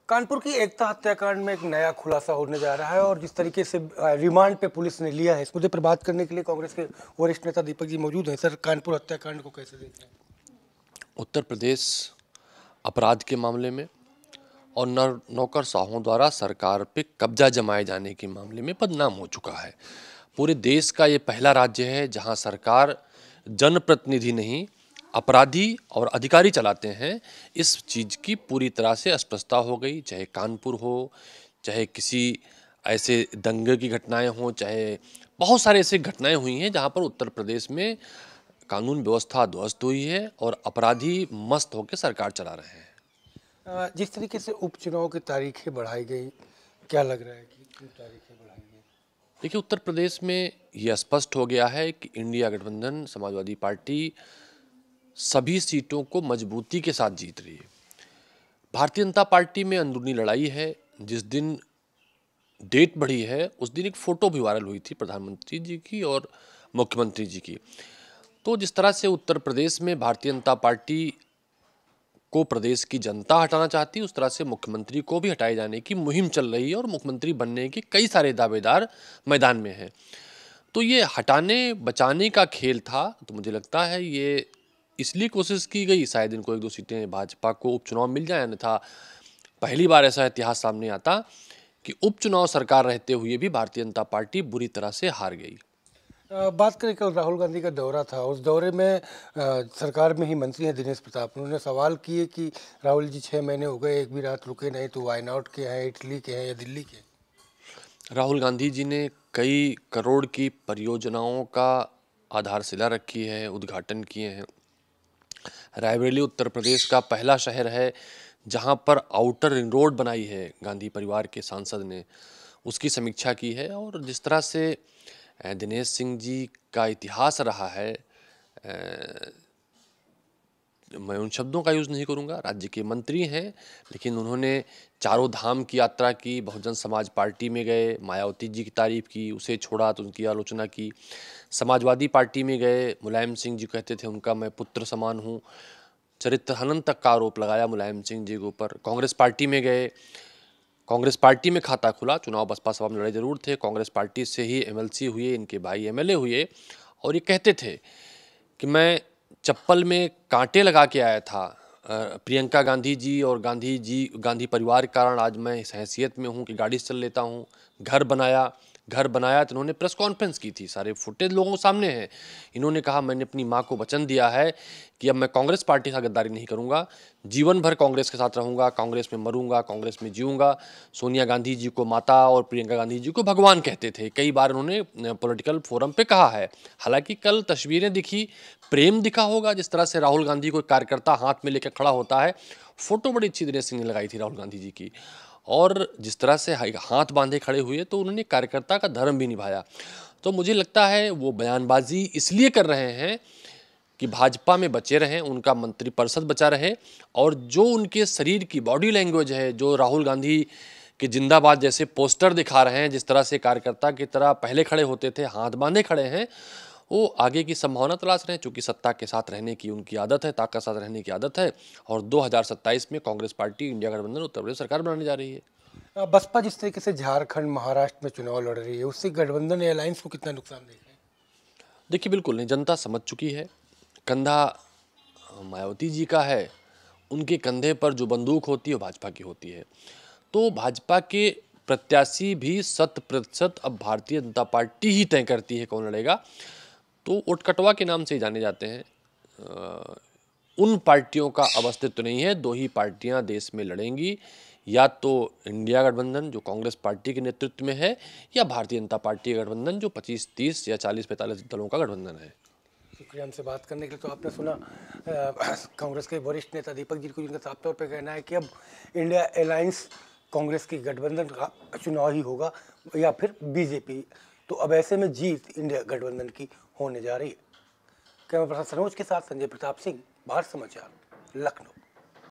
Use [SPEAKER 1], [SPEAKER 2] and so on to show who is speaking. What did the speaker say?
[SPEAKER 1] कानपुर की एकता हत्याकांड में एक नया खुलासा होने जा रहा है और जिस तरीके से रिमांड पे पुलिस ने लिया है, इस मुद्दे पर बात करने के लिए कांग्रेस के वरिष्ठ नेता दीपक जी मौजूद हैं। सर, कानपुर हत्याकांड को कैसे देख रहे हैं?
[SPEAKER 2] उत्तर प्रदेश अपराध के मामले में और नौकरशाहों द्वारा सरकार पे कब्जा जमाए जाने के मामले में बदनाम हो चुका है। पूरे देश का ये पहला राज्य है जहां सरकार जनप्रतिनिधि नहीं, अपराधी और अधिकारी चलाते हैं। इस चीज़ की पूरी तरह से अस्पष्टता हो गई, चाहे कानपुर हो, चाहे किसी ऐसे दंगे की घटनाएं हों, चाहे बहुत सारे ऐसे घटनाएं हुई हैं जहां पर उत्तर प्रदेश में कानून व्यवस्था ध्वस्त हुई है और अपराधी मस्त होकर सरकार चला रहे हैं।
[SPEAKER 1] जिस तरीके से उपचुनाव की तारीखें बढ़ाई गई, क्या लग रहा है कि क्यों तारीखें बढ़ाई गई?
[SPEAKER 2] देखिए, उत्तर प्रदेश में यह स्पष्ट हो गया है कि इंडिया गठबंधन समाजवादी पार्टी सभी सीटों को मजबूती के साथ जीत रही है। भारतीय जनता पार्टी में अंदरूनी लड़ाई है। जिस दिन डेट बढ़ी है उस दिन एक फ़ोटो भी वायरल हुई थी प्रधानमंत्री जी की और मुख्यमंत्री जी की। तो जिस तरह से उत्तर प्रदेश में भारतीय जनता पार्टी को प्रदेश की जनता हटाना चाहती है, उस तरह से मुख्यमंत्री को भी हटाए जाने की मुहिम चल रही है और मुख्यमंत्री बनने के कई सारे दावेदार मैदान में हैं। तो ये हटाने बचाने का खेल था। तो मुझे लगता है ये इसलिए कोशिश की गई, शायद इनको 1-2 सीटें भाजपा को उपचुनाव मिल जाए। अन्यथा पहली बार ऐसा इतिहास सामने आता कि उपचुनाव सरकार रहते हुए भी भारतीय जनता पार्टी बुरी तरह से हार गई।
[SPEAKER 1] बात करें, कल राहुल गांधी का दौरा था। उस दौरे में सरकार में ही मंत्री हैं दिनेश प्रताप, उन्होंने सवाल किए कि राहुल जी 6 महीने हो गए, एक भी रात रुके नहीं, तो वायनाड के हैं, इटली के हैं या दिल्ली के?
[SPEAKER 2] राहुल गांधी जी ने कई करोड़ की परियोजनाओं का आधारशिला रखी है, उद्घाटन किए हैं। रायबरेली उत्तर प्रदेश का पहला शहर है जहां पर आउटर रिंग रोड बनाई है गांधी परिवार के सांसद ने, उसकी समीक्षा की है। और जिस तरह से दिनेश सिंह जी का इतिहास रहा है, मैं उन शब्दों का यूज़ नहीं करूंगा, राज्य के मंत्री हैं, लेकिन उन्होंने चारों धाम की यात्रा की, बहुजन समाज पार्टी में गए, मायावती जी की तारीफ की, उसे छोड़ा तो उनकी आलोचना की। समाजवादी पार्टी में गए, मुलायम सिंह जी कहते थे उनका मैं पुत्र समान हूँ, चरित्र हनन तक का आरोप लगाया मुलायम सिंह जी के ऊपर। कांग्रेस पार्टी में गए, कांग्रेस पार्टी में खाता खुला, चुनाव बसपा सभा में लड़े जरूर थे, कांग्रेस पार्टी से ही एमएलसी हुए, इनके भाई एमएलए हुए, और ये कहते थे कि मैं चप्पल में कांटे लगा के आया था। प्रियंका गांधी जी और गांधी परिवार के कारण आज मैं इस हैसियत में हूँ कि गाड़ी से चल लेता हूँ। घर बनाया तो इन्होंने प्रेस कॉन्फ्रेंस की थी, सारे फुटेज लोगों के सामने हैं। इन्होंने कहा मैंने अपनी माँ को वचन दिया है कि अब मैं कांग्रेस पार्टी से गद्दारी नहीं करूँगा, जीवन भर कांग्रेस के साथ रहूँगा, कांग्रेस में मरूँगा, कांग्रेस में जीऊँगा। सोनिया गांधी जी को माता और प्रियंका गांधी जी को भगवान कहते थे, कई बार उन्होंने पॉलिटिकल फोरम पे कहा है। हालांकि कल तस्वीरें दिखी, प्रेम दिखा होगा, जिस तरह से राहुल गांधी को कार्यकर्ता हाथ में लेकर खड़ा होता है। फोटो बड़ी अच्छी दिनेश सिंह ने लगाई थी राहुल गांधी जी की, और जिस तरह से हाथ बांधे खड़े हुए तो उन्होंने कार्यकर्ता का धर्म भी निभाया। तो मुझे लगता है वो बयानबाजी इसलिए कर रहे हैं कि भाजपा में बचे रहें, उनका मंत्रिपरिषद बचा रहे, और जो उनके शरीर की बॉडी लैंग्वेज है, जो राहुल गांधी के जिंदाबाद जैसे पोस्टर दिखा रहे हैं, जिस तरह से कार्यकर्ता की तरह पहले खड़े होते थे, हाथ बांधे खड़े हैं, वो आगे की संभावना तलाश रहे हैं। चूंकि सत्ता के साथ रहने की उनकी आदत है, ताकत के साथ रहने की आदत है, और 2027 में कांग्रेस पार्टी इंडिया गठबंधन उत्तर प्रदेश सरकार बनाने जा रही है।
[SPEAKER 1] बसपा जिस तरीके से झारखंड महाराष्ट्र में चुनाव लड़ रही है, उससे गठबंधन या अलायंस को कितना नुकसान देख रहे हैं?
[SPEAKER 2] देखिए, बिल्कुल नहीं, जनता समझ चुकी है। कंधा मायावती जी का है, उनके कंधे पर जो बंदूक होती है वो भाजपा की होती है। तो भाजपा के प्रत्याशी भी 100% अब भारतीय जनता पार्टी ही तय करती है कौन लड़ेगा। तो वोट कटवा के नाम से ही जाने जाते हैं। उन पार्टियों का अब अस्तित्व नहीं है। 2 ही पार्टियां देश में लड़ेंगी, या तो इंडिया गठबंधन जो कांग्रेस पार्टी के नेतृत्व में है, या भारतीय जनता पार्टी का गठबंधन जो 25-30 या 40-45 दलों का गठबंधन है।
[SPEAKER 1] शुक्रिया हमसे बात करने के लिए। तो आपने सुना कांग्रेस के वरिष्ठ नेता दीपक जी को, जिनका साफ तौर पे कहना है कि अब इंडिया अलायंस कांग्रेस की गठबंधन का चुनाव ही होगा या फिर बीजेपी। तो अब ऐसे में जीत इंडिया गठबंधन की होने जा रही है। कैमरा पर्सन सनोज के साथ संजय प्रताप सिंह, भारत समाचार, लखनऊ।